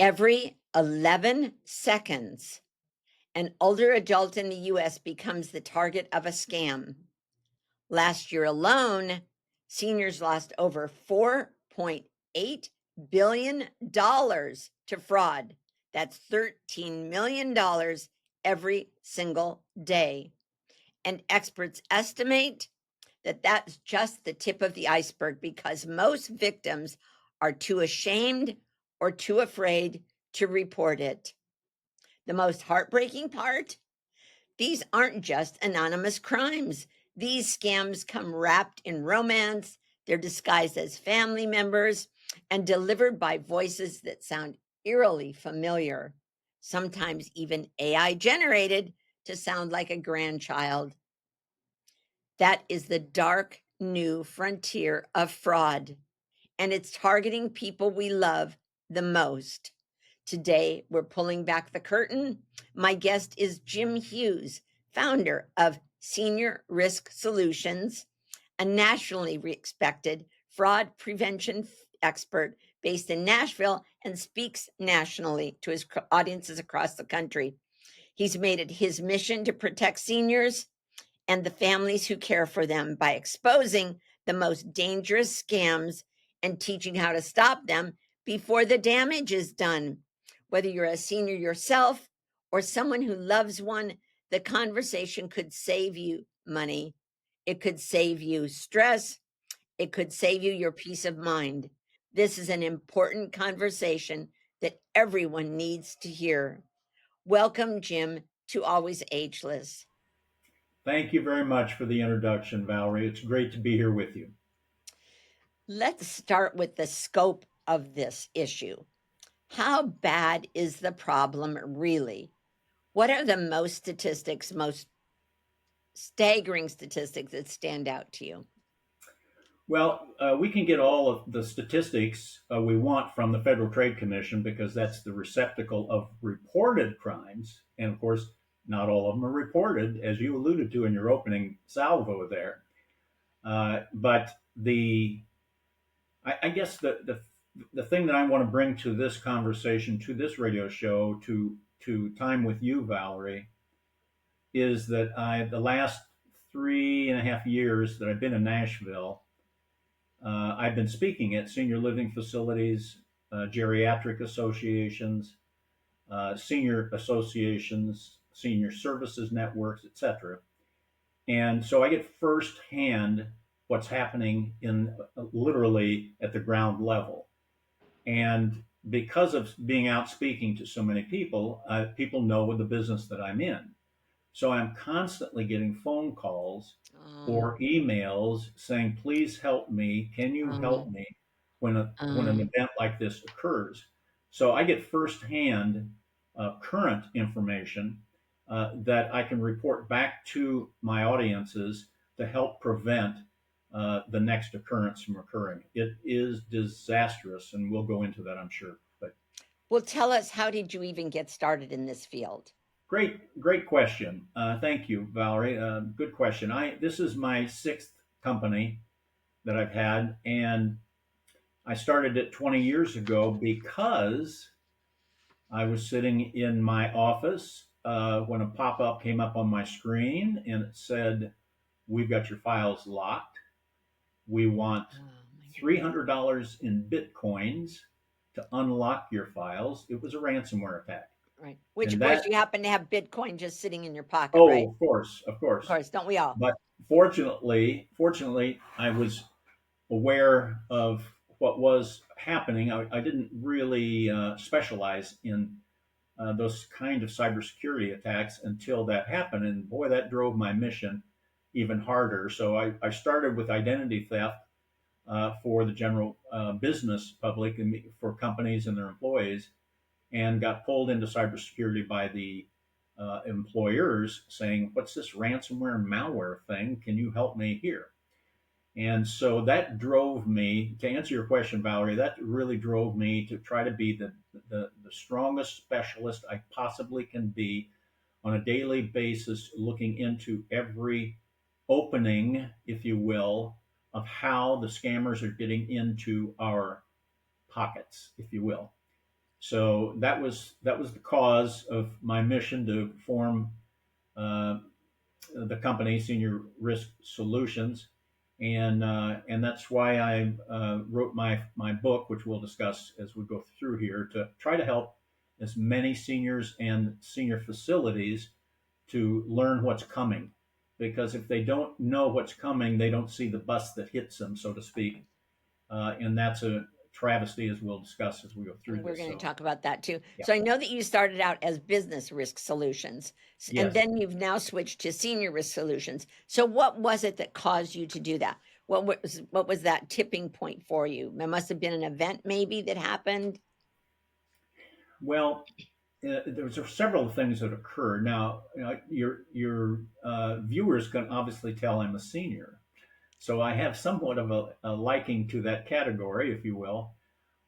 Every 11 seconds, an older adult in the US becomes the target of a scam. Last year alone, seniors lost over $4.8 billion to fraud. That's $13 million every single day. And experts estimate that that's just the tip of the iceberg because most victims are too ashamed or too afraid to report it. The most heartbreaking part? These aren't just anonymous crimes. These scams come wrapped in romance, they're disguised as family members, and delivered by voices that sound eerily familiar, sometimes even AI generated to sound like a grandchild. That is the dark new frontier of fraud, and it's targeting people we love the most. Today, we're pulling back the curtain. My guest is Jim Hughes, founder of Senior Risk Solutions, a nationally respected fraud prevention expert based in Nashville and speaks nationally to his audiences across the country. He's made it his mission to protect seniors and the families who care for them by exposing the most dangerous scams and teaching how to stop them before the damage is done. Whether you're a senior yourself or someone who loves one, the conversation could save you money. It could save you stress. It could save you your peace of mind. This is an important conversation that everyone needs to hear. Welcome, Jim, to Always Ageless. Thank you very much for the introduction, Valerie. It's great to be here with you. Let's start with the scope of this issue. How bad is the problem really? What are the most staggering statistics that stand out to you? Well, we can get all of the statistics we want from the Federal Trade Commission because that's the receptacle of reported crimes. And of course, not all of them are reported, as you alluded to in your opening salvo there. But I guess the thing that I want to bring to this conversation, to this radio show, to time with you, Valerie, is that the last 3.5 years that I've been in Nashville, I've been speaking at senior living facilities, geriatric associations, senior associations, senior services networks, etc. And so I get firsthand what's happening in literally at the ground level. And because of being out speaking to so many people, people know the business that I'm in. So I'm constantly getting phone calls Um, or emails saying, please help me. Can you help um, me when an um, event like this occurs? So I get firsthand current information that I can report back to my audiences to help prevent the next occurrence from occurring. It is disastrous, and we'll go into that, I'm sure. But well, tell us, how did you even get started in this field? great question. Thank you, Valerie. Good question. This is my sixth company that I've had, and I started it 20 years ago because I was sitting in my office when a pop-up came up on my screen, and it said, "We've got your files locked. We want Oh, my goodness. $300 in bitcoins to unlock your files." It was a ransomware attack, Right. Which, of and course, that you happen to have Bitcoin just sitting in your pocket, right? Oh, of course, of Of course. course, don't we all? But fortunately, I was aware of what was happening. I didn't really specialize in those kind of cybersecurity attacks until that happened, and boy, that drove my mission even harder. So I started with identity theft for the general business public and for companies and their employees, and got pulled into cybersecurity by the employers saying, "What's this ransomware and malware thing? Can you help me here?" And so that drove me to answer your question, Valerie. That really drove me to try to be the strongest specialist I possibly can be on a daily basis, looking into every opening, if you will, of how the scammers are getting into our pockets, if you will. So that was the cause of my mission to form uh, the company Senior Risk Solutions, and that's why I wrote my book, which we'll discuss as we go through here, to try to help as many seniors and senior facilities to learn what's coming. Because if they don't know what's coming, they don't see the bus that hits them, so to speak, and that's a travesty, as we'll discuss as we go through And we're this. going to So, talk about that too. yeah, So I know that you started out as business risk solutions, and yes. then you've now switched to senior risk solutions. So what was it that caused you to do that? What was that tipping point for you? There must have been an event maybe that happened. Well, there was several things that occurred. Now, your viewers can obviously tell I'm a senior, so I have somewhat of a liking to that category, if you will.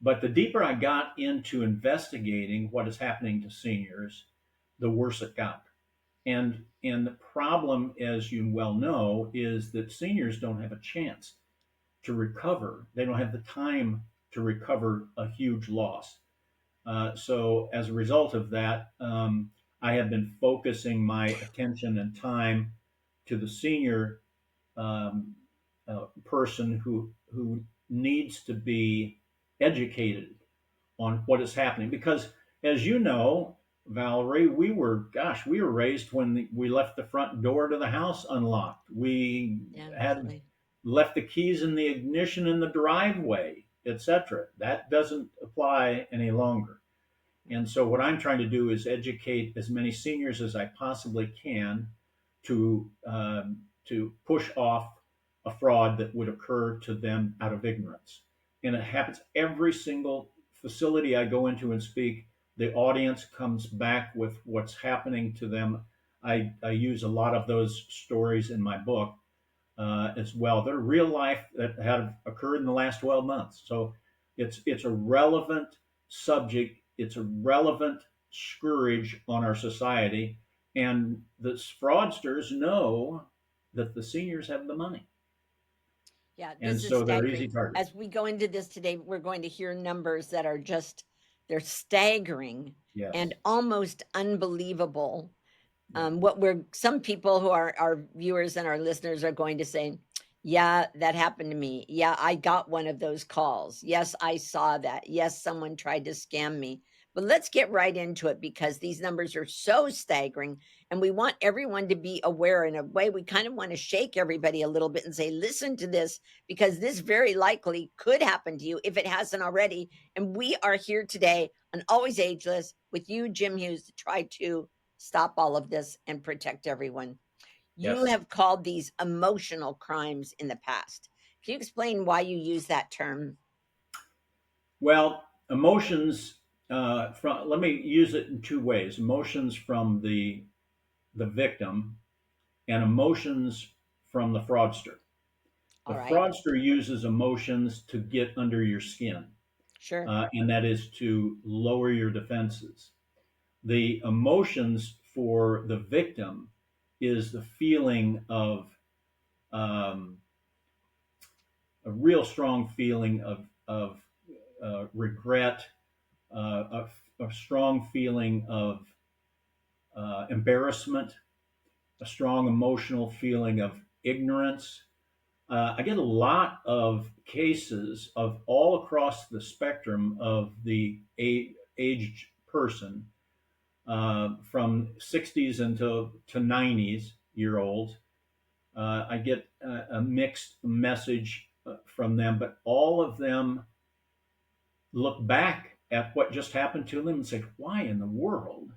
But the deeper I got into investigating what is happening to seniors, the worse it got. And the problem, as you well know, is that seniors don't have a chance to recover. They don't have the time to recover a huge loss. So as a result of that, I have been focusing my attention and time to the senior um, person who needs to be educated on what is happening. Because as you know, Valerie, we were raised when we left the front door to the house unlocked. We Yeah, had absolutely. left the keys in the ignition in the driveway, etc. That doesn't apply any longer. And so what I'm trying to do is educate as many seniors as I possibly can to push off a fraud that would occur to them out of ignorance. And it happens every single facility I go into and speak. The audience comes back with what's happening to them. I use a lot of those stories in my book as well. They're real life that have occurred in the last 12 months. So it's a relevant subject. It's a relevant scourge on our society. And the fraudsters know that the seniors have the money. Yeah, And this is so they're staggering. easy targets. As we go into this today, we're going to hear numbers that are just, they're staggering and Yes. almost unbelievable. Yeah. What we're some people who are our viewers and our listeners are going to say, yeah, that happened to me. Yeah, I got one of those calls. Yes, I saw that. Yes, someone tried to scam me. But let's get right into it because these numbers are so staggering and we want everyone to be aware. In a way, we kind of want to shake everybody a little bit and say, listen to this because this very likely could happen to you if it hasn't already. And we are here today on Always Ageless with you, Jim Hughes, to try to stop all of this and protect everyone. You Yes. have called these emotional crimes in the past. Can you explain why you use that term? Well, emotions from let me use it in two ways: emotions from the victim and emotions from the fraudster. The All right. fraudster uses emotions to get under your skin, Sure. and that is to lower your defenses. The emotions for the victim is the feeling of um, a real strong feeling of regret, a strong feeling of embarrassment, a strong emotional feeling of ignorance. I get a lot of cases of all across the spectrum of the aged person, from 60s until to 90s year olds. I get a mixed message from them, but all of them look back at what just happened to them and say, "Why in the world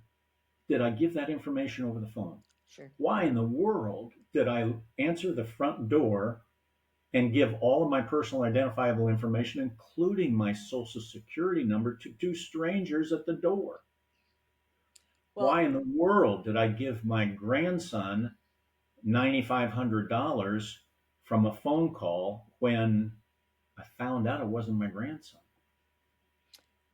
did I give that information over the phone? Sure. Why in the world did I answer the front door and give all of my personal identifiable information, including my social security number, to two strangers at the door? Well, Why in the world did I give my grandson $9,500 from a phone call when I found out it wasn't my grandson?"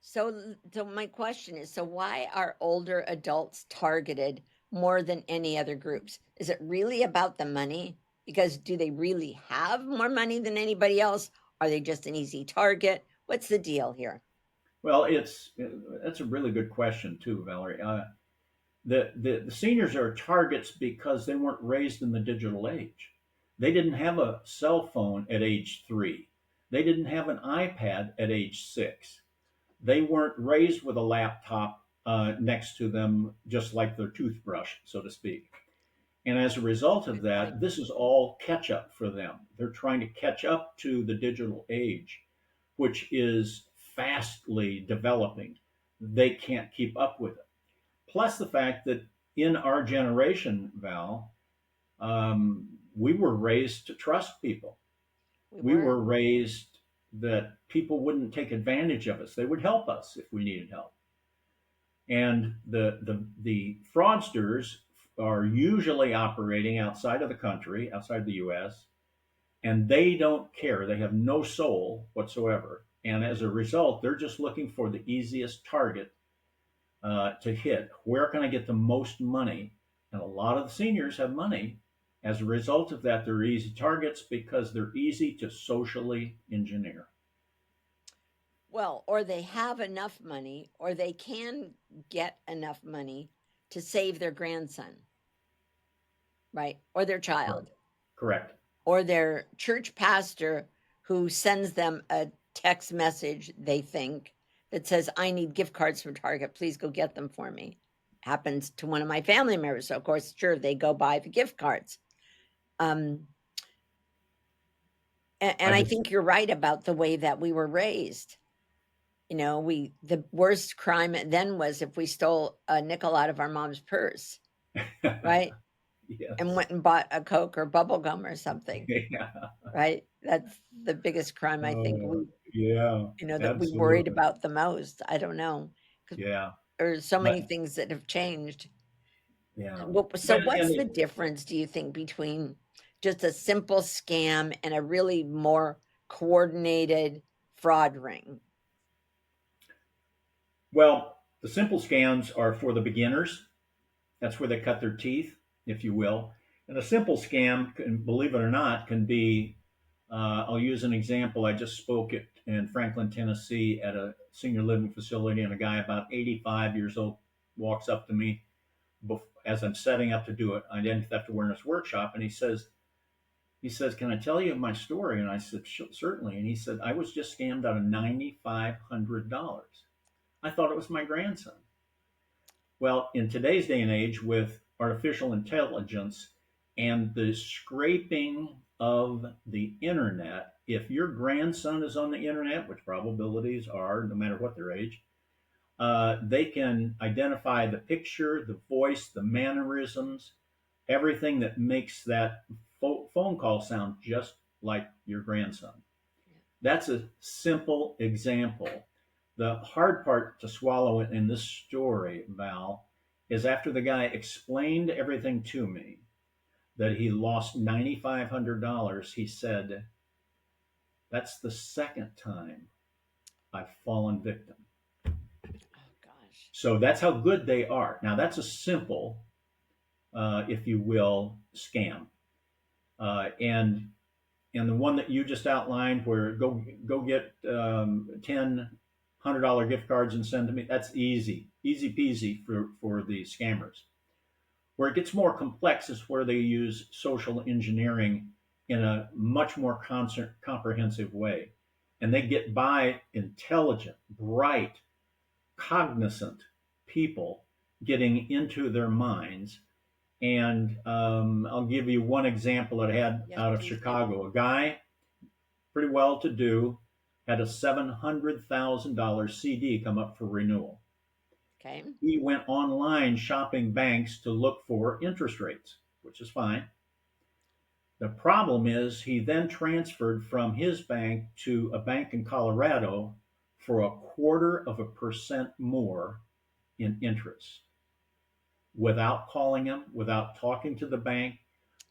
so my question is, so why are older adults targeted more than any other groups? Is it really about the money? Because do they really have more money than anybody else? Are they just an easy target? What's the deal here? Well, that's a really good question too, Valerie. The seniors are targets because they weren't raised in the digital age. They didn't have a cell phone at age 3. They didn't have an iPad at age 6. They weren't raised with a laptop next to them, just like their toothbrush, so to speak. And as a result of Good point. that, this is all catch up for them. They're trying to catch up to the digital age, which is fastly developing. They can't keep up with it. Plus the fact that in our generation, Val, we were raised to trust people. We We were. were raised that people wouldn't take advantage of us. They would help us if we needed help. And the fraudsters are usually operating outside of the country, outside the U.S., and they don't care. They have no soul whatsoever. And as a result, they're just looking for the easiest target to hit. Where can I get the most money? And a lot of the seniors have money. As a result of that, they're easy targets because they're easy to socially engineer. Well, or they have enough money, or they can get enough money to save their grandson, right? Or their Correct. child, Correct. or their church pastor who sends them a text message, they think, that says, I need gift cards from Target. Please go get them for me. Happens to one of my family members. So, of course, sure, they go buy the gift cards. Um, and I I just think you're right about the way that we were raised. You know, the worst crime then was if we stole a nickel out of our mom's purse, right? And yes. went and bought a Coke or bubble gum or something, Yeah. right? That's the biggest crime I think Oh, yeah. that we worried Absolutely. about the most. I don't know, 'cause Yeah. there's so But many things that have changed. yeah. So But what's and the difference, do you think, between just a simple scam and a really more coordinated fraud ring? well, the simple scams are for the beginners. That's where they cut their teeth, if you will. And a simple scam, believe it or not, can be. I'll use an example. I just spoke in Franklin, Tennessee, at a senior living facility, and a guy about 85 years old walks up to me as I'm setting up to do an identity theft awareness workshop, and he says, "Can I tell you my story?" And I said, "Certainly." And he said, "I was just scammed out of $9,500. I thought it was my grandson." Well, in today's day and age, with artificial intelligence and the scraping of the internet, if your grandson is on the internet, which probabilities are, no matter what their age, they can identify the picture, the voice, the mannerisms, everything that makes that phone call sound just like your grandson. That's a simple example. The hard part to swallow in this story, Val, is after the guy explained everything to me, that he lost $9,500, he said, "That's the second time I've fallen victim." Oh gosh. So that's how good they are. Now, that's a simple, if you will, scam. And the one that you just outlined, where go get 10 $100 gift cards and send to me, that's easy peasy for the scammers. Where it gets more complex is where they use social engineering in a much more comprehensive way, and they get by intelligent, bright, cognizant people getting into their minds. And I'll give you one example that I had Yes, out of please do. Chicago. A guy, pretty well to do, had a $700,000 CD come up for renewal. Okay. He went online shopping banks to look for interest rates, which is fine. The problem is he then transferred from his bank to a bank in Colorado for 1/4% more in interest, without calling them, without talking to the bank,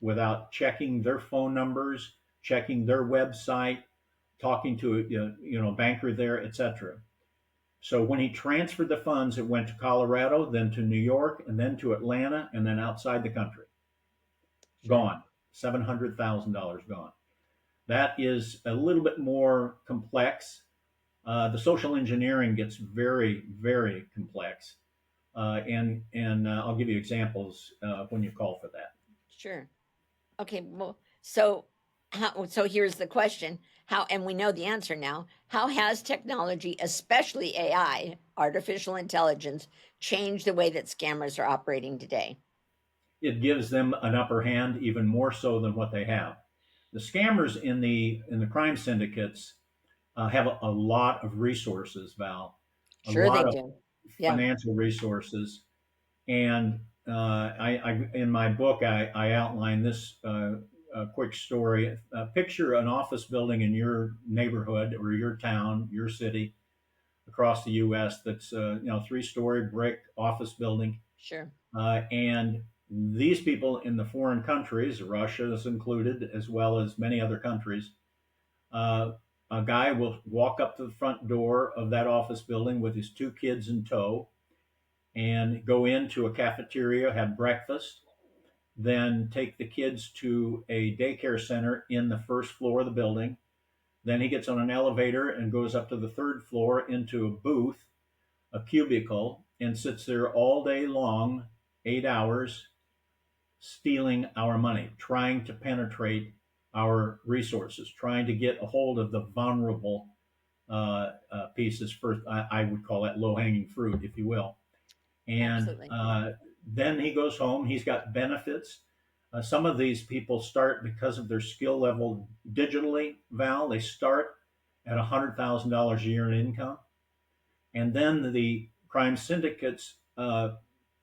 without checking their phone numbers, checking their website, talking to a banker there, etc. So when he transferred the funds, it went to Colorado, then to New York, and then to Atlanta, and then outside the country. Sure. Gone. $700,000 gone. That is a little bit more complex. The social engineering gets very, very complex, and I'll give you examples when you call for that. Sure. Okay, well, so here's the question. How, and we know the answer now, how has technology, especially AI, artificial intelligence, changed the way that scammers are operating today? It gives them an upper hand even more so than what they have. The scammers in the crime syndicates have a lot of resources, Val, a Sure they lot of do. Yeah, financial resources. And in my book, I outline this quick story. Picture an office building in your neighborhood or your town, your city, across the U.S. That's three-story brick office building, sure. and these people in the foreign countries, Russia is included, as well as many other countries, uh, a guy will walk up to the front door of that office building with his two kids in tow and go into a cafeteria, have breakfast, then take the kids to a daycare center in the first floor of the building. Then he gets on an elevator and goes up to the third floor into a booth, a cubicle, and sits there all day long, 8 hours, stealing our money, trying to penetrate our resources, trying to get a hold of the vulnerable pieces. First, I would call that low hanging fruit, if you will. And Absolutely. then he goes home. He's got benefits. Some of these people start because of their skill level digitally, Val. They start at $100,000 a year in income. And then the crime syndicates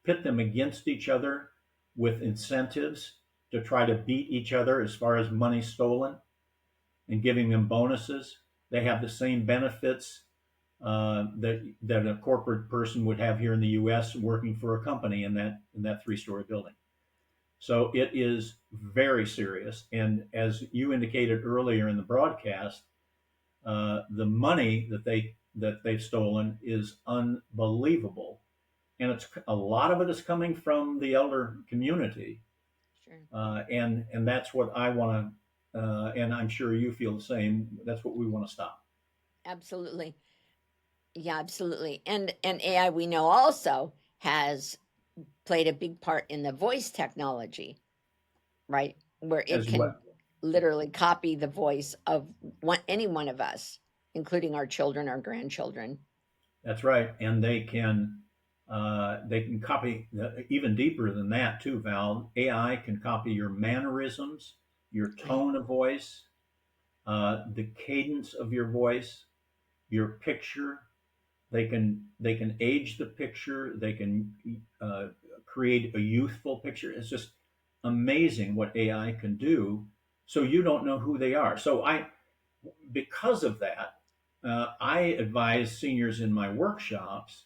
pit them against each other with incentives to try to beat each other as far as money stolen and giving them bonuses. They have the same benefits that a corporate person would have here in the U.S. working for a company in that three-story building. So it is very serious. And as you indicated earlier in the broadcast, the money that they've stolen is unbelievable, and it's a lot of it is coming from the elder community, Sure. and that's what I want to, and I'm sure you feel the same. That's what we want to stop. Absolutely. Yeah, absolutely. And AI, we know, also has played a big part in the voice technology, right? Where it As can well. literally copy the voice of any one of us, including our children, our grandchildren. That's right, and they can copy even deeper than that too, Val. AI can copy your mannerisms, your Right. tone of voice, the cadence of your voice, your picture. They can age the picture. They can uh, create a youthful picture. It's just amazing what AI can do. So you don't know who they are. So because of that, I advise seniors in my workshops,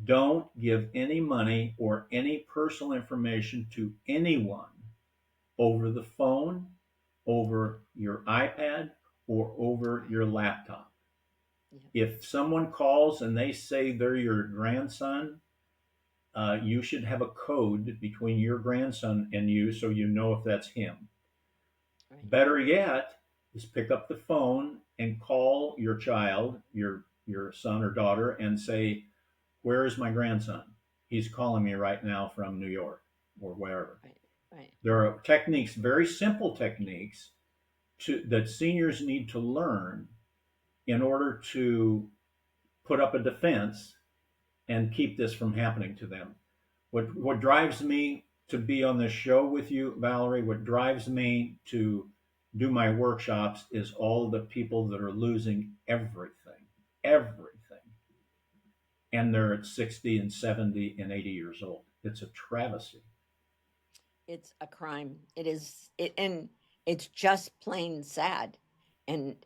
don't give any money or any personal information to anyone over the phone, over your iPad, or over your laptop. Yeah. If someone calls and they say they're your grandson, you should have a code between your grandson and you so you know if that's him. Right. Better yet is pick up the phone and call your child, your son or daughter, and say, "Where is my grandson? He's calling me right now from New York or wherever." Right. Right. There are techniques, very simple techniques, that seniors need to learn in order to put up a defense and keep this from happening to them. What drives me to be on this show with you, Valerie, what drives me to do my workshops is all of the people that are losing everything, everything, and they're at 60 and 70 and 80 years old. It's a travesty. It's a crime. It is it, and it's just plain sad. And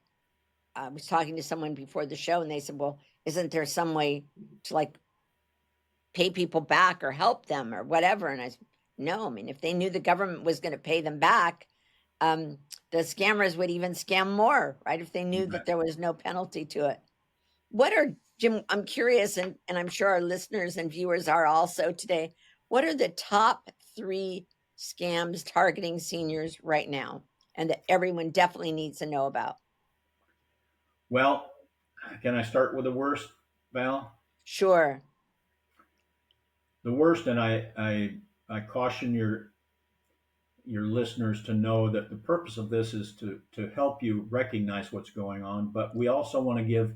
I was talking to someone before the show, and they said, "Well, isn't there some way to, like, pay people back or help them or whatever?" And I said, "No. I mean, if they knew the government was going to pay them back, um, the scammers would even scam more, right? If they You knew that bet. there was no penalty to it." What are, Jim? I'm curious, and I'm sure our listeners and viewers are also today. What are the top three scams targeting seniors right now, and that everyone definitely needs to know about? Well, Can I start with the worst, Val? Sure. The worst, and I caution your listeners to know that the purpose of this is to help you recognize what's going on, but we also want to give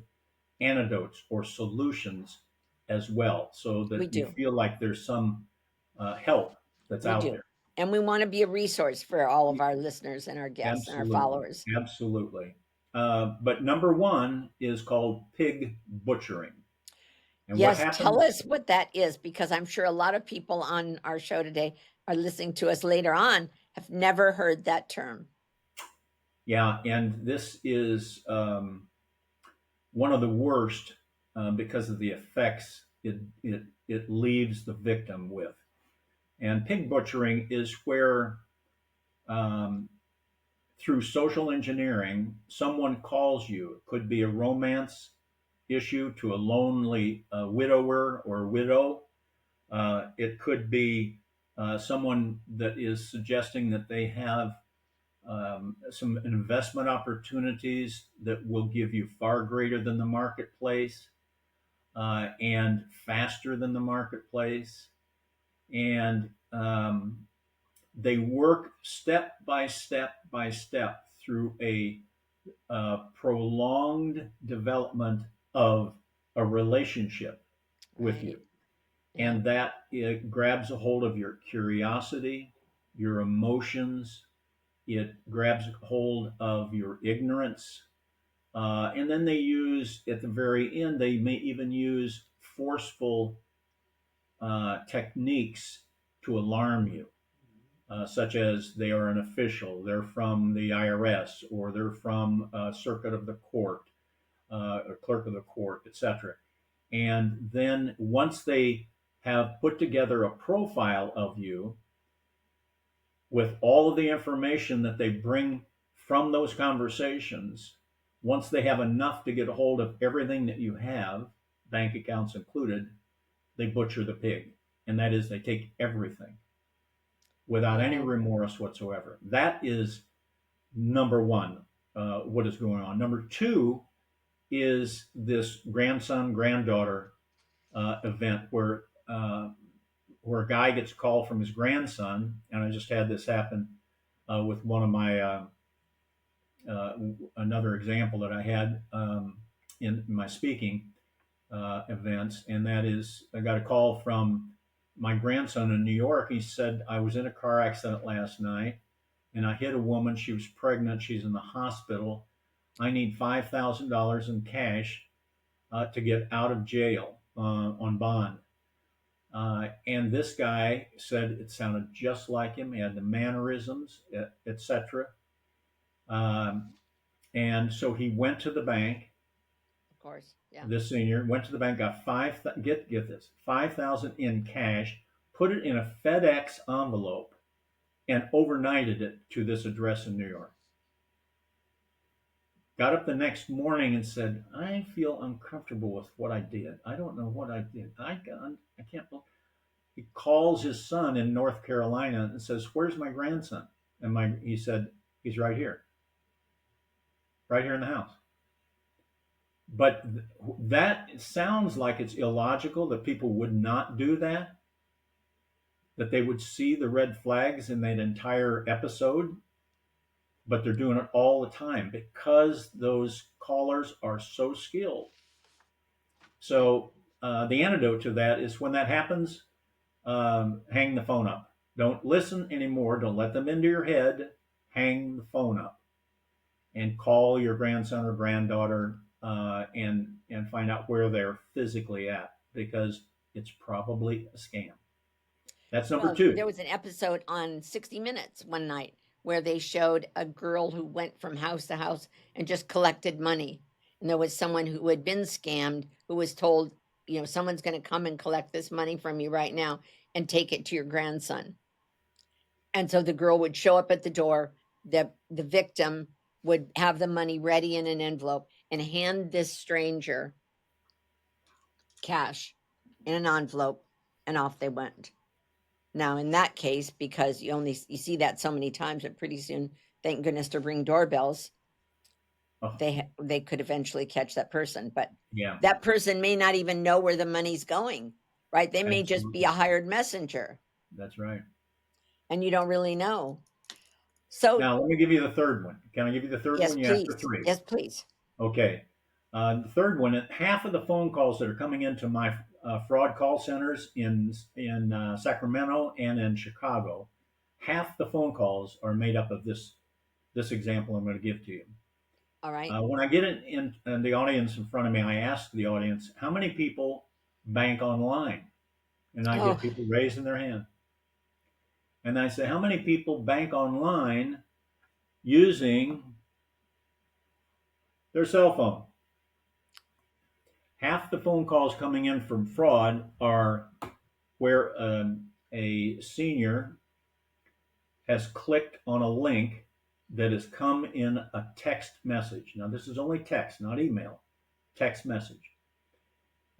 antidotes or solutions as well, so We that you do. feel like there's some help that's We out do. there. And we want to be a resource for all of our listeners and our guests and our Absolutely, followers. absolutely. But number one is called pig butchering, and what Yes, tell happens? us what that is, because I'm sure a lot of people on our show today are listening to us later on have never heard that term. Yeah, and this is one of the worst because of the effects it leaves the victim with. And pig butchering is where, um, through social engineering, someone calls you. It could be a romance issue to a lonely widower or widow. It could be someone that is suggesting that they have some investment opportunities that will give you far greater than the marketplace and faster than the marketplace. And they work step by step by step through a prolonged development of a relationship with you. Right. Yeah. And that it grabs a hold of your curiosity, your emotions, it grabs hold of your ignorance. And then they use, at the very end, they may even use forceful techniques to alarm you, such as they are an official, they're from the IRS, or they're from a circuit of the court, a clerk of the court, etc. And then once they have put together a profile of you with all of the information that they bring from those conversations, once they have enough to get a hold of everything that you have, bank accounts included, they butcher the pig. And that is, they take everything without any Wow. remorse whatsoever. That is number one, what is going on. Number two is this grandson granddaughter event where a guy gets a call from his grandson, and I just had this happen with one of my uh, another example that I had in my speaking events, and that is I got a call from my grandson in New York. He said, I was in a car accident last night and I hit a woman. She was pregnant. She's in the hospital. I need $5,000 in cash to get out of jail on bond. And this guy said it sounded just like him. He had the mannerisms, etc. Um, and so he went to the bank. Of course. Yeah. This senior went to the bank, got get this 5,000 in cash, put it in a FedEx envelope, and overnighted it to this address in New York. Got up the next morning and said, I feel uncomfortable with what I did. I don't know what I did. I can't believe. He calls his son in North Carolina and says, where's my grandson? And he said, he's right here in the house. But that sounds like it's illogical that people would not do that, that they would see the red flags in that entire episode, but they're doing it all the time because those callers are so skilled. So the antidote to that is when that happens, hang the phone up. Don't listen anymore. Don't let them into your head. Hang the phone up and call your grandson or granddaughter and find out where they're physically at, because it's probably a scam. That's number Well, two. there was an episode on 60 Minutes one night where they showed a girl who went from house to house and just collected money. And there was someone who had been scammed who was told, someone's going to come and collect this money from you right now and take it to your grandson. And so the girl would show up at the door, the victim would have the money ready in an envelope and hand this stranger cash in an envelope, and off they went. Now, in that case, because you see that so many times that pretty soon, thank goodness to Ring doorbells, Oh, they could eventually catch that person, but yeah, that person may not even know where the money's going, right? They may just be absolutely. a hired messenger, That's right. and you don't really know. So, Now, let me give you the third one. Can I give you the third yes, one? You asked for please. three. Yes, please. Okay. The third one, half of the phone calls that are coming into my fraud call centers in Sacramento and in Chicago, half the phone calls are made up of this example I'm going to give to you. All right. When I get in the audience in front of me, I ask the audience, how many people bank online? And I Oh, get people raising their hand. And I say, how many people bank online using their cell phone? Half the phone calls coming in from fraud are where a senior has clicked on a link that has come in a text message. Now, this is only text, not email, text message.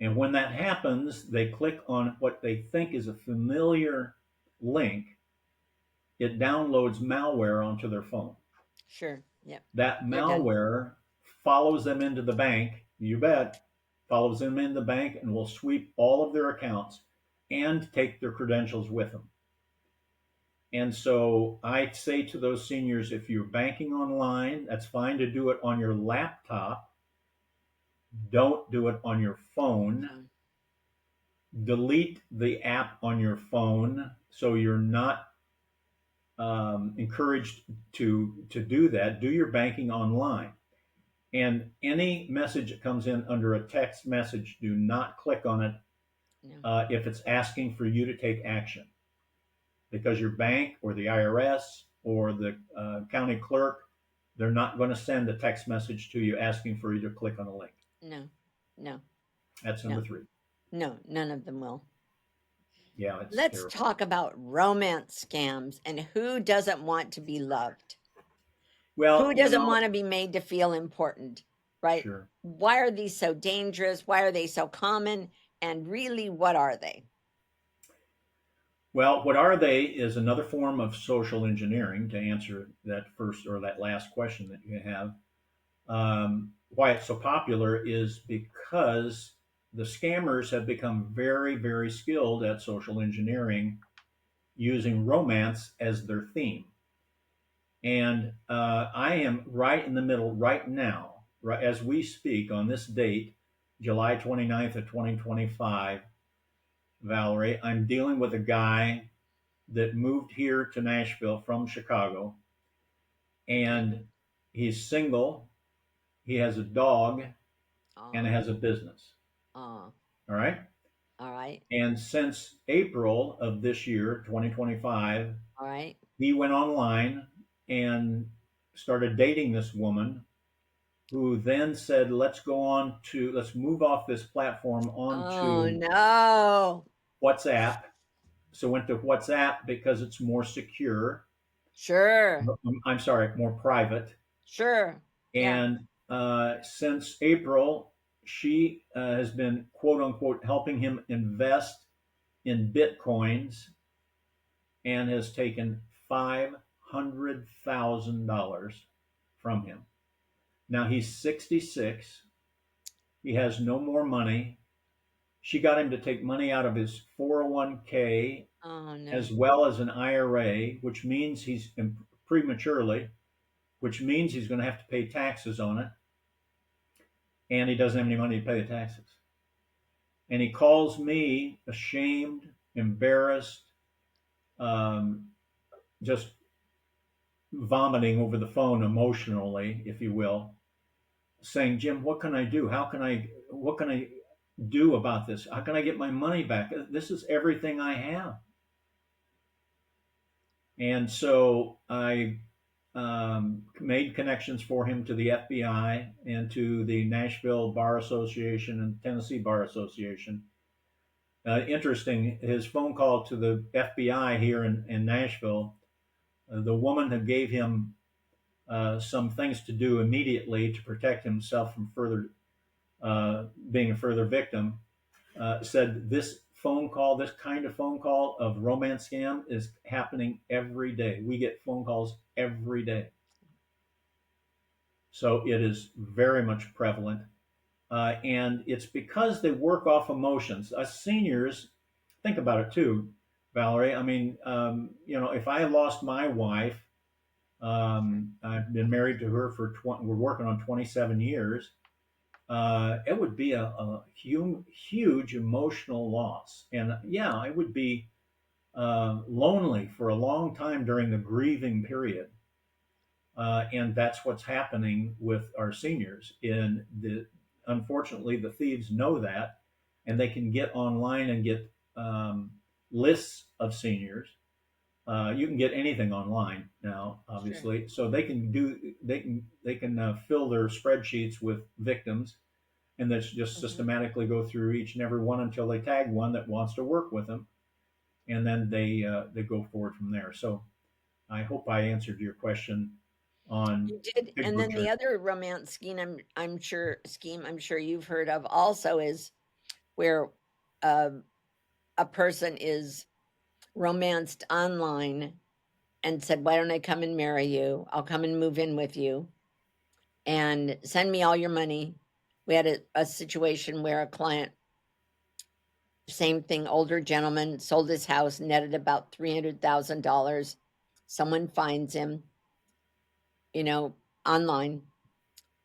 And when that happens, they click on what they think is a familiar link. It downloads malware onto their phone. sure. Yep. That They're done. malware follows them into the bank, you bet, follows them in the bank and will sweep all of their accounts and take their credentials with them. And so I say to those seniors, if you're banking online, that's fine to do it on your laptop. Don't do it on your phone. Phone. Delete the app on your phone so you're not encouraged to do that. Do your banking online. And any message that comes in under a text message, do not click on it No. if it's asking for you to take action, because your bank or the IRS or the county clerk, they're not going to send a text message to you asking for you to click on a link. No. No. That's number No. three. No. None of them will. Yeah, it's Let's terrible. talk about romance scams and who doesn't want to be loved? Well, Who doesn't want to be made to feel important, right? sure. Why are these so dangerous? Why are they so common? And really, what are they? Well, what are they is another form of social engineering, to answer that first or that last question that you have. Why it's so popular is because the scammers have become very, very skilled at social engineering using romance as their theme. And I am right in the middle right now, right as we speak on this date, July 29th of 2025, Valerie. I'm dealing with a guy that moved here to Nashville from Chicago, Okay. and he's single. He has a dog and Oh, has a business. oh, All right. all right. And since April of this year, 2025, All right. he went online and started dating this woman who then said, let's move off this platform Oh, onto no. WhatsApp. So went to WhatsApp because it's more secure. Sure. I'm sorry, more private. Sure. Yeah. And since April, she has been quote unquote helping him invest in Bitcoins and has taken $500,000 from him. Now he's 66. He has no more money. She got him to take money out of his 401k Oh, no. as well as an IRA, which means he's prematurely, which means he's going to have to pay taxes on it. And he doesn't have any money to pay the taxes. And he calls me ashamed, embarrassed, um, just vomiting over the phone emotionally, if you will, saying, Jim, what can I do? What can I do about this? How can I get my money back? This is everything I have. And so I made connections for him to the FBI and to the Nashville Bar Association and Tennessee Bar Association. Interesting, his phone call to the FBI here in Nashville, the woman who gave him some things to do immediately to protect himself from further being a further victim, said this phone call, this kind of phone call of romance scam is happening every day. We get phone calls every day. So it is very much prevalent. And it's because they work off emotions. Us seniors, think about it too, Valerie. I mean, if I lost my wife, I've been married to her for we're working on 27 years. It would be a huge emotional loss. And yeah, I would be lonely for a long time during the grieving period. And that's what's happening with our seniors. Unfortunately, the thieves know that, and they can get online and get lists of seniors. You can get anything online now, Sure. obviously. So they can fill their spreadsheets with victims, and that's just Hmm. systematically go through each and every one until they tag one that wants to work with them, and then they go forward from there. So I hope I answered your question on You did, Big and then the Butcher. other romance I'm sure you've heard of also is where um, a person is romanced online and said, "Why don't I come and marry you? I'll come and move in with you and send me all your money." We had a situation where a client, same thing, older gentleman, sold his house, netted about $300,000. Someone finds him, you know, online.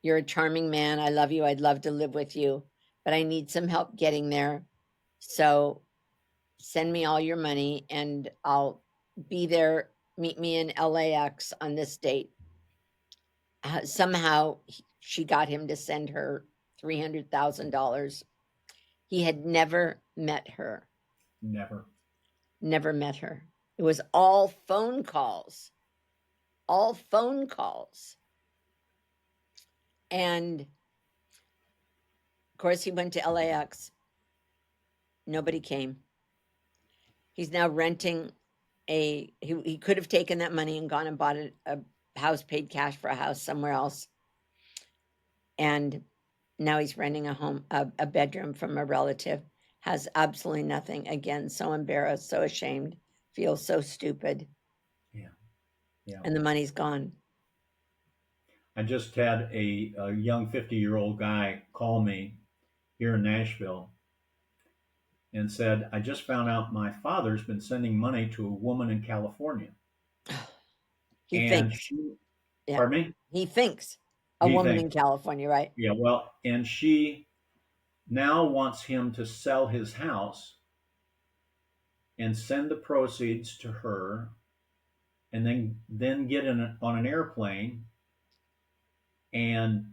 "You're a charming man. I love you. I'd love to live with you, but I need some help getting there. So send me all your money and I'll be there. Meet me in LAX on this date." Somehow she got him to send her $300,000. He had never met her, Never. never met her. It was all phone calls, all phone calls. And of course, he went to LAX. Nobody came. He's now renting he could have taken that money and gone and bought a house, paid cash for a house somewhere else. And now he's renting a bedroom from a relative, has absolutely nothing. Again, so embarrassed, so ashamed, feels so stupid, Yeah. Yeah. and the money's gone. I just had a young 50-year-old guy call me here in Nashville and said, I just found out my father's been sending money to a woman in California. He And thinks, she, yeah, pardon me? he thinks a He woman thinks, in California, right? yeah, well, and she now wants him to sell his house and send the proceeds to her and then get on an airplane and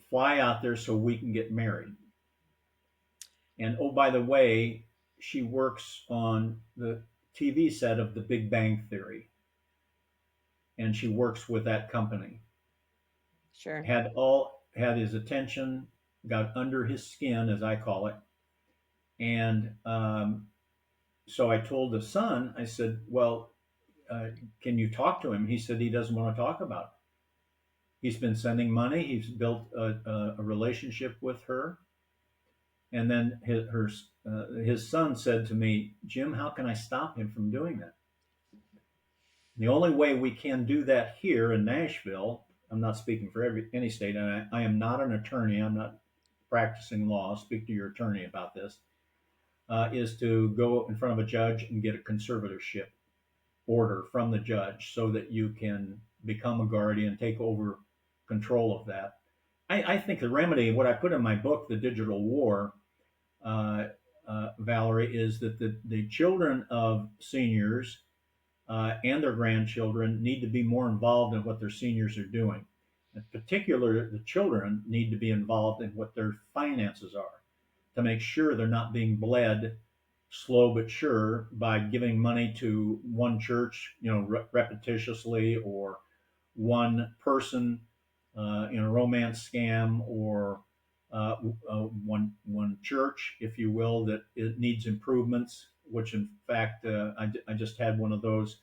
fly out there so we can get married. And oh, by the way, she works on the TV set of The Big Bang Theory, and she works with that company. Sure. Had his attention, got under his skin, as I call it, and so I told the son, I said, "Well, can you talk to him?" He said he doesn't want to talk about it. He's been sending money. He's built a relationship with her, and then his son said to me, "Jim, how can I stop him from doing that?" The only way we can do that here in Nashville, I'm not speaking for any state, and I am not an attorney. I'm not practicing law. Speak to your attorney about this. Is to go in front of a judge and get a conservatorship order from the judge so that you can become a guardian, take over control of that. I think the remedy, what I put in my book, The Digital War, uh, Valerie, is that the children of seniors and their grandchildren need to be more involved in what their seniors are doing. In particular, the children need to be involved in what their finances are to make sure they're not being bled slow but sure by giving money to one church, repetitiously, or one person in a romance scam, or one church, if you will, that it needs improvements. Which, in fact, I just had one of those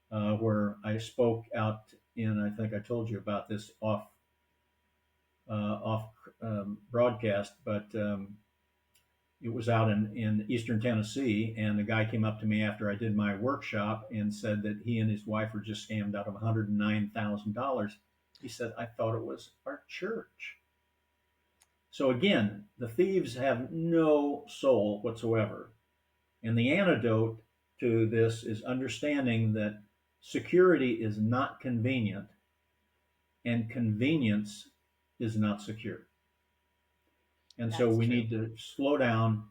where I spoke out in. I think I told you about this off broadcast, but it was out in eastern Tennessee, and the guy came up to me after I did my workshop and said that he and his wife were just scammed out of $109,000. He said, I thought it was our church. So again, the thieves have no soul whatsoever. And the antidote to this is understanding that security is not convenient and convenience is not secure. And so That's we true. need to slow down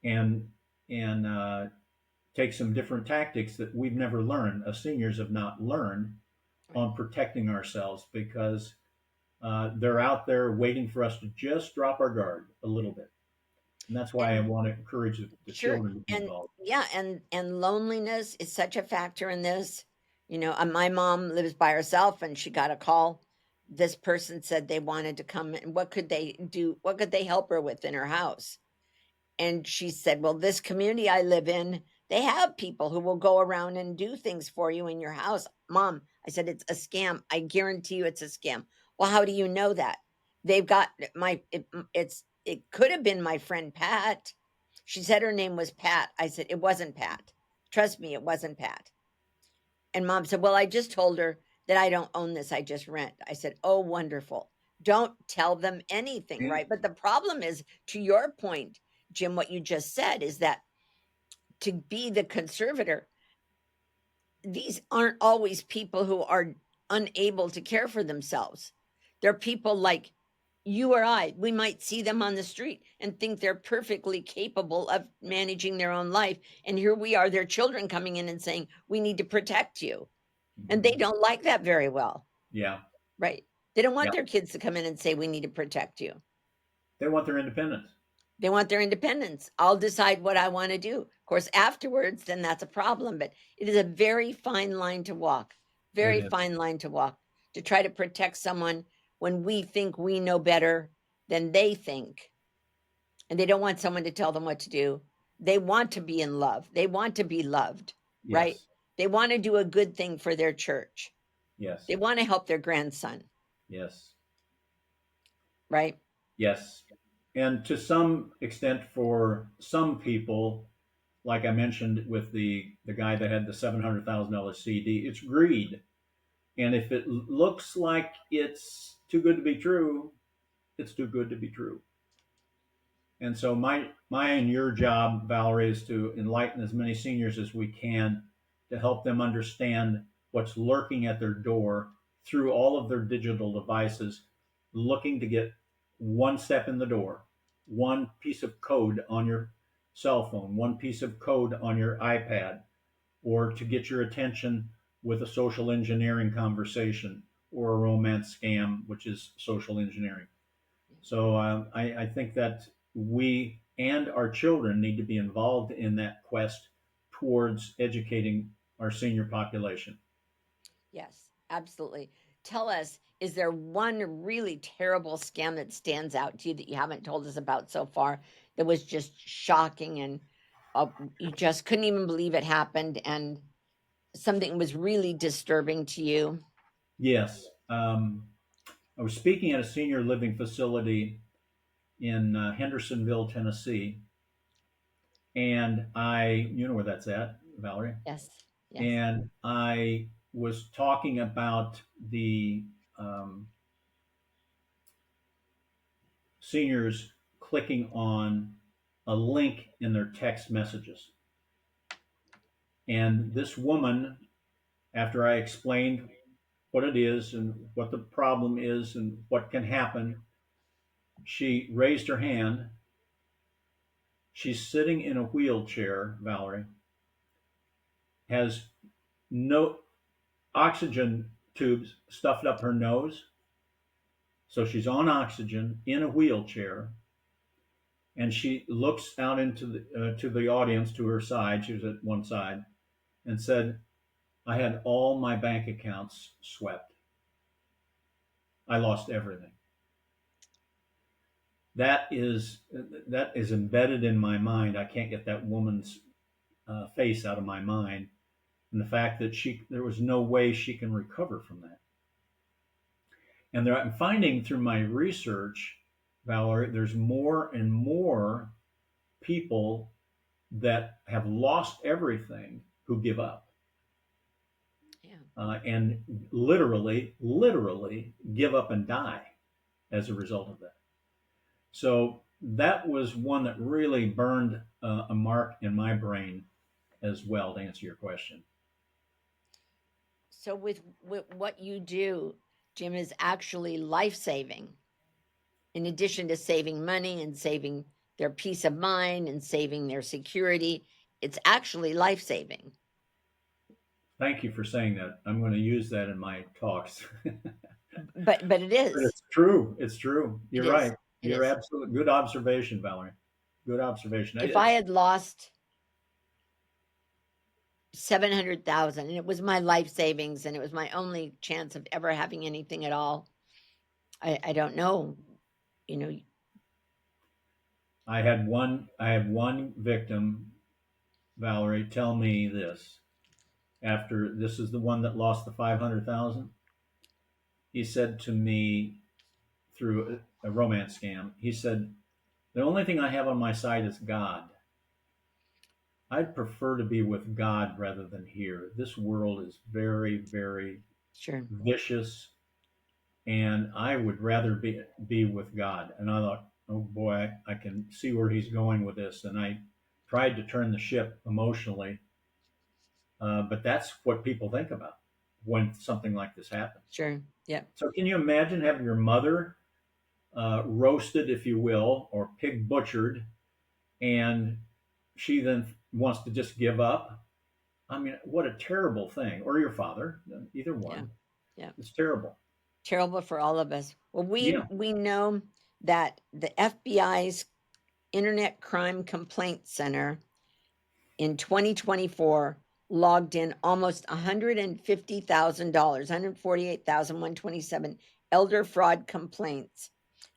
and take some different tactics that we've never learned, as seniors have not learned Right. on protecting ourselves because they're out there waiting for us to just drop our guard a little bit. And that's why I And want to encourage the sure. children to be And involved. yeah, and loneliness is such a factor in this. My mom lives by herself and she got a call. This person said they wanted to come and what could they do? What could they help her with in her house? And she said, "Well, this community I live in, they have people who will go around and do things for you in your house." Mom, I said, "It's a scam. I guarantee you it's a scam." "Well, how do you know that?" They've got it could have been my friend Pat. She said her name was Pat. I said, "It wasn't Pat. Trust me, it wasn't Pat." And mom said, "Well, I just told her that I don't own this. I just rent." I said, "Oh, wonderful. Don't tell them anything, right?" But the problem is, to your point, Jim, what you just said is that to be the conservator, these aren't always people who are unable to care for themselves. They're people like you or I. We might see them on the street and think they're perfectly capable of managing their own life. And here we are, their children coming in and saying, "We need to protect you." And they Mhm. don't like that very well. Yeah, Right. They don't want yeah. their kids to come in and say, "We need to protect you." They want their independence. They want their independence. I'll decide what I want to do. Of course, afterwards, then that's a problem. But it is a very fine line to walk, It very is. fine line to walk to try to protect someone when we think we know better than they think. And they don't want someone to tell them what to do. They want to be in love. They want to be loved, right? Yes, They want to do a good thing for their church. yes, They want to help their grandson, yes, right? yes. And to some extent, for some people, like I mentioned with the guy that had the $700,000 CD, it's greed. And if it looks like it's too good to be true, it's too good to be true. And so my and your job, Valerie, is to enlighten as many seniors as we can to help them understand what's lurking at their door through all of their digital devices, looking to get one step in the door, one piece of code on your cell phone, one piece of code on your iPad, or to get your attention with a social engineering conversation or a romance scam, which is social engineering. So I think that we and our children need to be involved in that quest towards educating our senior population. Yes, absolutely. Tell us, is there one really terrible scam that stands out to you that you haven't told us about so far that was just shocking and uh, you just couldn't even believe it happened and something was really disturbing to you? Yes, I was speaking at a senior living facility in Hendersonville, Tennessee, and you know where that's at, Valerie, Yes, yes. and I was talking about the um, seniors clicking on a link in their text messages. And this woman, after I explained what it is and what the problem is and what can happen, she raised her hand. She's sitting in a wheelchair, Valerie, has no oxygen tubes stuffed up her nose. So she's on oxygen in a wheelchair. And she looks out into to the audience to her side. She was at one side and said, I had all my bank accounts swept. I lost everything. that is that is embedded in my mind. I can't get that woman's face out of my mind, and the fact that there was no way she can recover from that. And I'm finding through my research, Valerie, there's more and more people that have lost everything who give up. and literally give up and die as a result of that. So that was one that really burned a mark in my brain as well, to answer your question. So with what you do, Jim, is actually life-saving. In addition to saving money and saving their peace of mind and saving their security, it's actually life-saving. Thank you for saying that. I'm going to use that in my talks. But it But is. it's true. It's true. It You're is. right. It You're is. absolutely good observation, Valerie. Good observation. If I It's had lost 700,000 and it was my life savings and it was my only chance of ever having anything at all, I don't know, you know, I had one victim, Valerie, tell me this. After this is the one that lost the 500,000. He said to me through a romance scam. He said, "The only thing I have on my side is God. I'd prefer to be with God rather than here. This world is very, very sure. vicious, and I would rather be with God." And I thought, oh boy, I can see where he's going with this. And I tried to turn the ship emotionally, but that's what people think about when something like this happens. Sure. Yeah. So, can you imagine having your mother roasted, if you will, or pig butchered, and she then wants to just give up? I mean, what a terrible thing. Or your father, either Yeah. one. Yeah. It's terrible. Terrible for all of us. Well, Yeah. we know that the FBI's Internet Crime Complaint Center in 2024 logged in almost $150,000, 148,127 elder fraud complaints,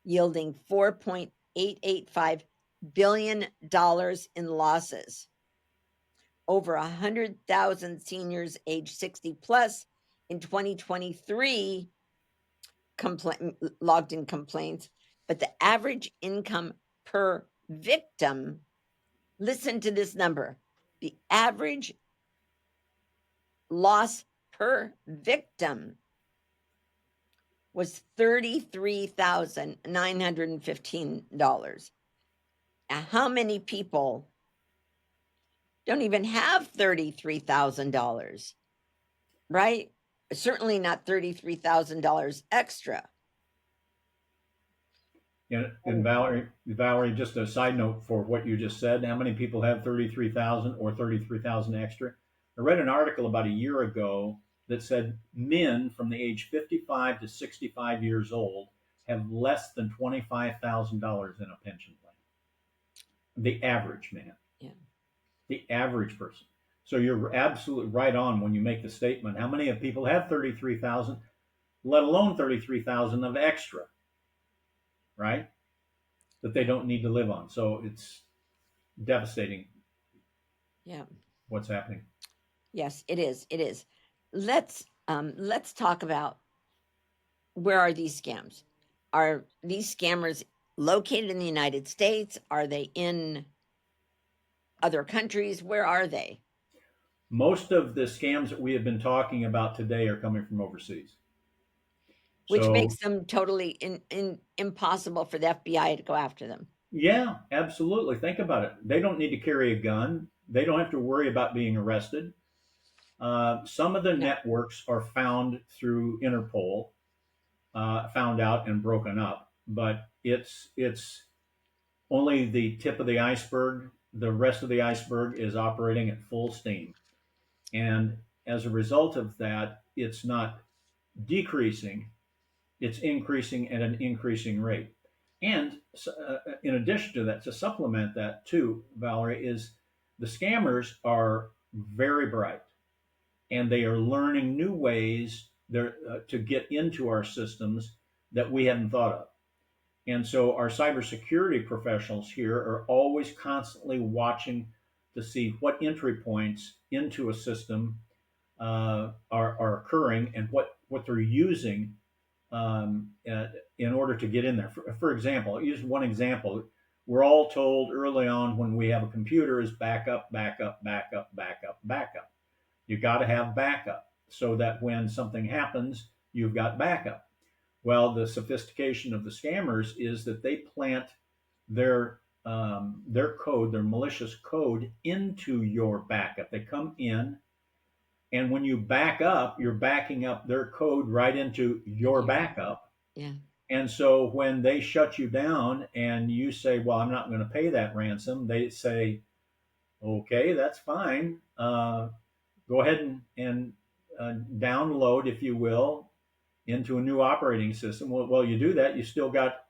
yielding $4.885 billion in losses. Over 100,000 seniors age 60 plus in 2023 logged in complaints, but the average income per victim, listen to this number, the average loss per victim was $33,915. Now, how many people don't even have $33,000, right? Certainly not $33,000 extra. And Valerie, just a side note for what you just said. How many people have 33,000 or 33,000 extra? I read an article about a year ago that said men from the age 55 to 65 years old have less than $25,000 in a pension plan. The average man, Yeah. the average person. So you're absolutely right on when you make the statement. How many of people have 33,000, let alone 33,000 of extra, right? That they don't need to live on. So it's devastating Yeah. what's happening. Yes, it is. It is. Let's talk about, where are these scams? Are these scammers located in the United States? Are they in other countries? Where are they? Most of the scams that we have been talking about today are coming from overseas. Which So makes them totally impossible for the FBI to go after them. yeah, absolutely. Think about it. They don't need to carry a gun. They don't have to worry about being arrested. Some of the No. networks are found through Interpol, found out and broken up, but it's only the tip of the iceberg. The rest of the iceberg is operating at full steam, and as a result of that, it's not decreasing; it's increasing at an increasing rate. And in addition to that, to supplement that too, Valerie, is the scammers are very bright and they are learning new ways to get into our systems that we hadn't thought of. And so our cybersecurity professionals here are always constantly watching to see what entry points into a system are occurring and what they're using in order to get in there. For example, I'll use one example. We're all told early on when we have a computer is backup, backup, backup, backup, backup. You got to have backup. so that when something happens, you've got backup. Well, the sophistication of the scammers is that they plant their code, their malicious code, into your backup. They come in, and when you back up, you're backing up their code right into into your your backup. yeah, And so when they shut you down and you say, "Well, I'm not going to pay that ransom," they say, "Okay, that's fine. Go ahead and download, if you will, into a new operating system." Well, you do that, you still got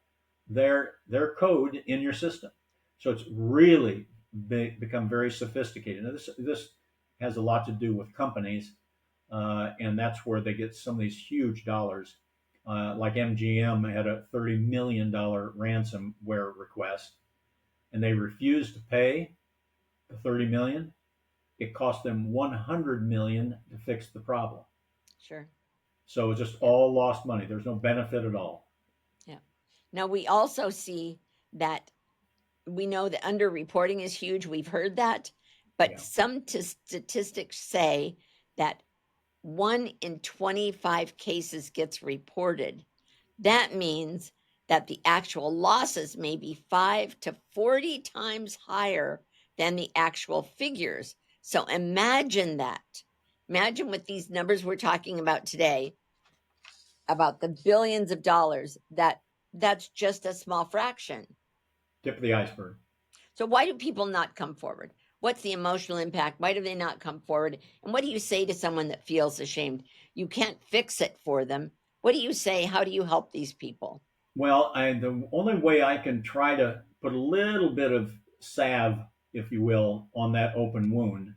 their code in your system. So it's really become very sophisticated. Now, this has a lot to do with companies, and that's where they get some of these huge dollars. Like MGM had a $30 million ransomware request, and they refused to pay the 30 million. It cost them 100 million to fix the problem. sure. So it's just Yeah, all lost money. There's no benefit at all. yeah. Now we also see that we know that underreporting is huge. We've heard that, but Yeah. some statistics say that 1 in 25 cases gets reported. That means that the actual losses may be 5 to 40 times higher than the actual figures. So imagine that. Imagine with these numbers we're talking about today, about the billions of dollars, that's just a small fraction. Tip of the iceberg. So why do people not come forward? What's the emotional impact? Why do they not come forward? And what do you say to someone that feels ashamed? You can't fix it for them. What do you say? How do you help these people? Well, the only way I can try to put a little bit of salve, if you will, on that open wound,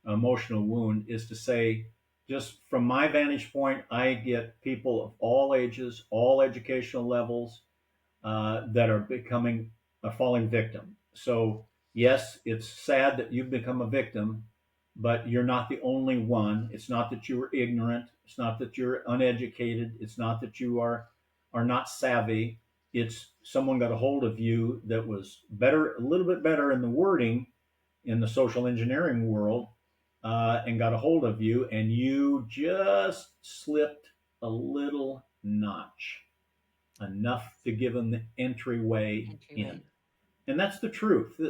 emotional wound, is to say, just from my vantage point, I get people of all ages, all educational levels, that are falling victim. So yes, it's sad that you've become a victim, but you're not the only one. It's not that you were ignorant. It's not that you're uneducated. It's not that you are not savvy. It's someone got a hold of you that was better, a little bit better in the wording in the social engineering world, and got a hold of you, and you just slipped a little notch, enough to give them the entryway Entryway. in. And that's the truth.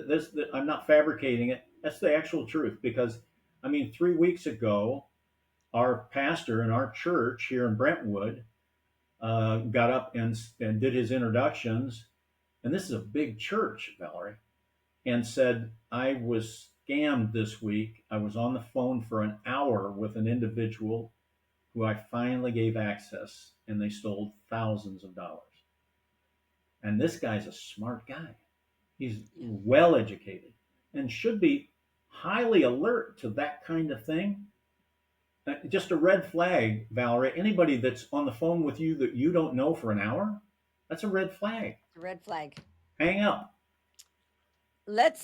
I'm not fabricating it. That's the actual truth. Because, I mean, 3 weeks ago, our pastor in our church here in Brentwood got up and did his introductions. And this is a big church, Valerie, and said, "I was scammed this week. I was on the phone for an hour with an individual who I finally gave access, and they stole thousands of dollars." And this guy's a smart guy. He's Yeah. well educated and should be highly alert to that kind of thing. Just a red flag, Valerie. Anybody that's on the phone with you that you don't know for an hour, that's a red flag. It's a red flag. Hang up.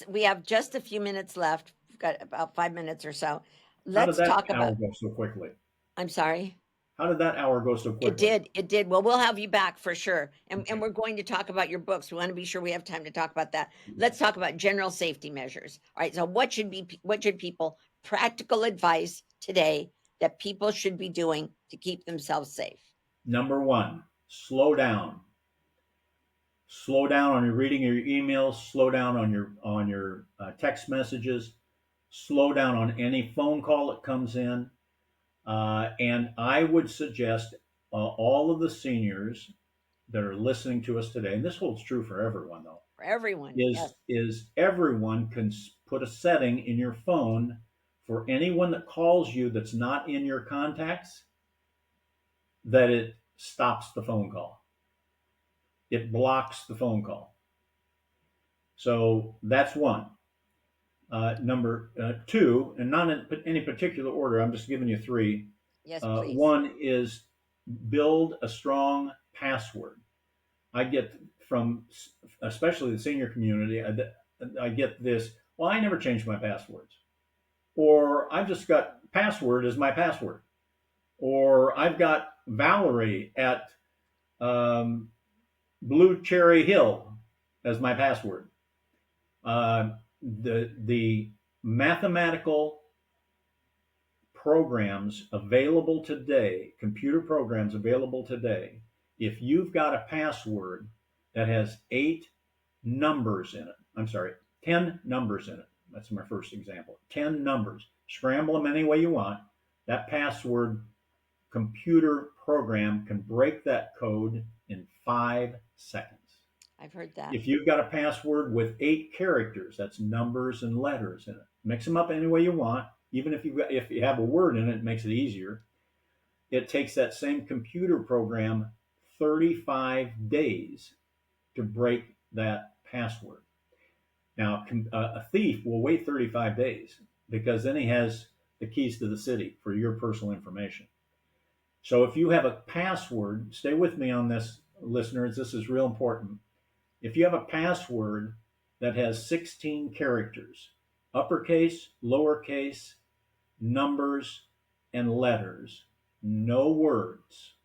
We have just a few minutes left. We've got about 5 minutes or so. How did Let's that talk hour about, go so quickly? I'm sorry. How did that hour go so It quickly? did. It did. Well, we'll have you back for sure. And Okay. we're going to talk about your books. We want to be sure we have time to talk about that. Let's talk about general safety measures. All right. So what should people practical advice today that people should be doing to keep themselves safe? Number one, slow down. Slow down on your reading of your emails. Slow down on your text messages. Slow down on any phone call that comes in. And I would suggest all of the seniors that are listening to us today, and this holds true for everyone though, For everyone. Yes. is everyone can put a setting in your phone for anyone that calls you that's not in your contacts, that it stops the phone call. It blocks the phone call. So that's one. Number two, and not in any particular order, I'm just giving you three. Yes, please. One is build a strong password. I get from especially the senior community, I get this, well, I never change my passwords. Or I've just got password as my password. Or I've got Valerie at um, Blue Cherry Hill as my password. The mathematical programs available today, computer programs available today, if you've got a password that has 8 numbers in it, I'm sorry, 10 numbers in it. That's my first example. 10 numbers. Scramble them any way you want. That password computer program can break that code in 5 seconds. I've heard that. If you've got a password with 8 characters, that's numbers and letters in it. Mix them up any way you want. Even if you have a word in it, it makes it easier. It takes that same computer program 35 days to break that password. Now, a thief will wait 35 days because then he has the keys to the city for your personal information. So if you have a password, stay with me on this, listeners. This is real important. If you have a password that has 16 characters, uppercase, lowercase, numbers, and letters, no words,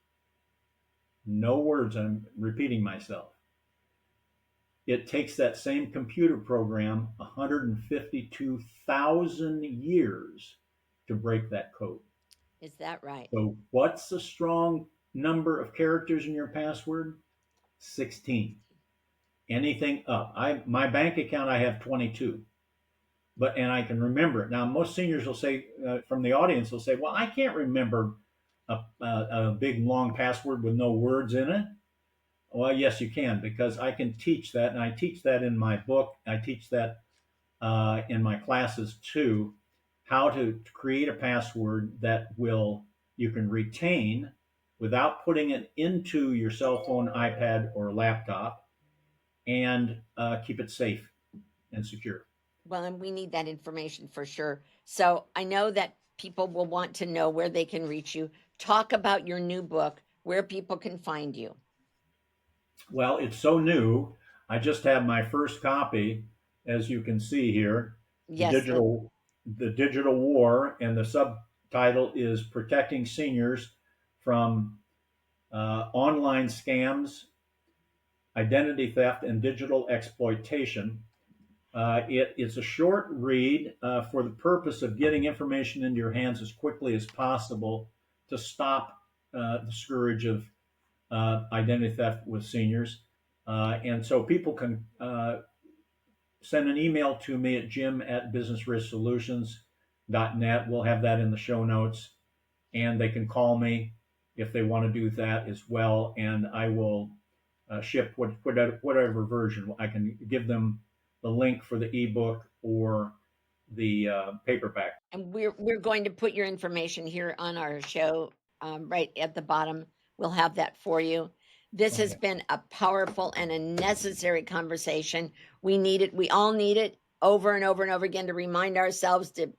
no words, I'm repeating myself. It takes that same computer program 152,000 years to break that code. Is that right? So, what's the strong number of characters in your password? 16. Anything up. My bank account, I have 22, and I can remember it. Now, most seniors will say from the audience will say, "Well, I can't remember a big long password with no words in it." Well, yes, you can, because I can teach that, and I teach that in my book. I teach that in my classes too, how to create a password that you can retain without putting it into your cell phone, iPad, or laptop, and keep it safe and secure. Well, and we need that information for sure. So I know that people will want to know where they can reach you. Talk about your new book, where people can find you. Well, it's so new. I just have my first copy, as you can see here, the Yes, digital the digital war, and the subtitle is "Protecting Seniors from Online Scams, Identity Theft, and Digital Exploitation." It's a short read for the purpose of getting information into your hands as quickly as possible to stop the scourge of identity theft with seniors. And so people can send an email to me at jim@businessrisksolutions.net. We'll have that in the show notes. And they can call me if they want to do that as well. And I will ship whatever version. I can give them the link for the ebook or the paperback. and we're going to put your information here on our show, right at the bottom. We'll have that for you. This has Okay. been a powerful and a necessary conversation. We need it. We all need it over and over and over again to remind ourselves to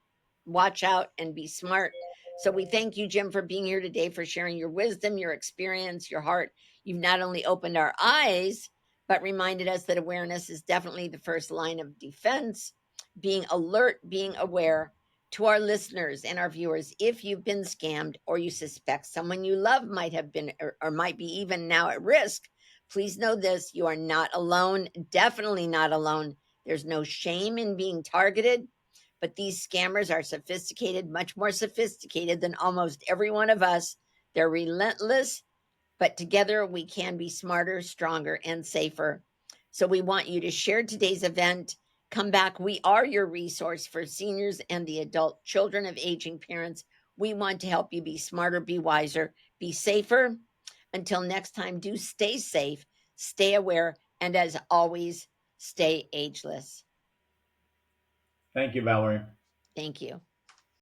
watch out and be smart. So we thank you, Jim, for being here today, for sharing your wisdom, your experience, your heart. You've not only opened our eyes, but reminded us that awareness is definitely the first line of defense. Being alert, being aware. To our listeners and our viewers, if you've been scammed or you suspect someone you love might have been or might be even now at risk, please know this: you are not alone, definitely not alone. There's no shame in being targeted, but these scammers are sophisticated, much more sophisticated than almost every one of us. They're relentless, but together we can be smarter, stronger, and safer. So we want you to share today's event. Come back. We are your resource for seniors and the adult children of aging parents. We want to help you be smarter, be wiser, be safer. Until next time, do stay safe, stay aware, and as always, stay ageless. Thank you, Valerie. Thank you.